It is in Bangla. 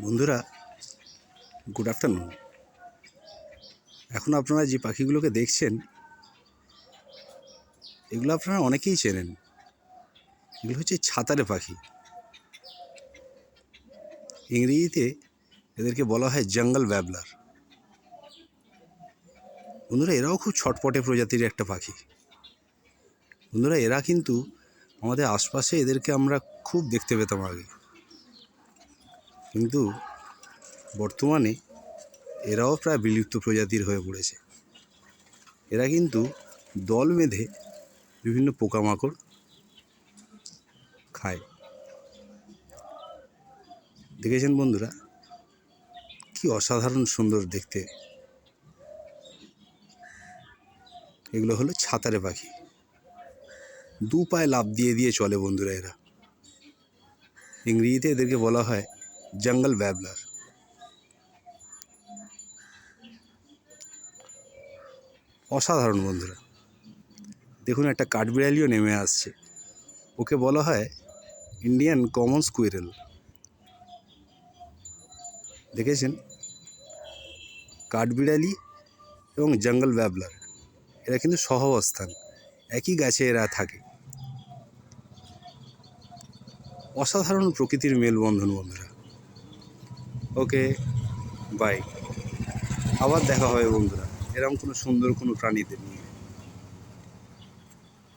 বন্ধুরা, গুড আফটারনুন। এখন আপনারা যে পাখিগুলোকে দেখছেন, এগুলো আপনারা অনেকেই চেনেন। এগুলো হচ্ছে ছাতারে পাখি। ইংরেজিতে এদেরকে বলা হয় জঙ্গল ব্যাবলার। বন্ধুরা, এরাও খুব ছটপটে প্রজাতির একটা পাখি। বন্ধুরা, এরা কিন্তু আমাদের আশপাশে এদেরকে আমরা খুব দেখতে পেতাম আগে, কিন্তু বর্তমানে এরাও প্রায় বিলুপ্ত প্রজাতির হয়ে পড়েছে। এরা কিন্তু দল বেঁধে বিভিন্ন পোকামাকড় খায়। দেখেছেন বন্ধুরা, কি অসাধারণ সুন্দর দেখতে। এগুলো হলো ছাতারে পাখি। দু পায়ে লাফ দিয়ে দিয়ে চলে বন্ধুরা এরা। ইংরেজিতে এদেরকে বলা হয় জঙ্গল ব্যাবলার। অসাধারণ বন্ধুরা। দেখুন, একটা কাঠবিড়ালিও নেমে আসছে। ওকে বলা হয় ইন্ডিয়ান কমন স্কুইরেল। দেখেছেন, কাঠবিড়ালি এবং জঙ্গল ব্যাবলার এরা কিন্তু সহাবস্থান, একই গাছে এরা থাকে। অসাধারণ প্রকৃতির মেলবন্ধন বন্ধুরা। ওকে, বাই। আবার দেখা হবে বন্ধুরা এরকম কোনো সুন্দর কোনো প্রাণীদের নিয়ে।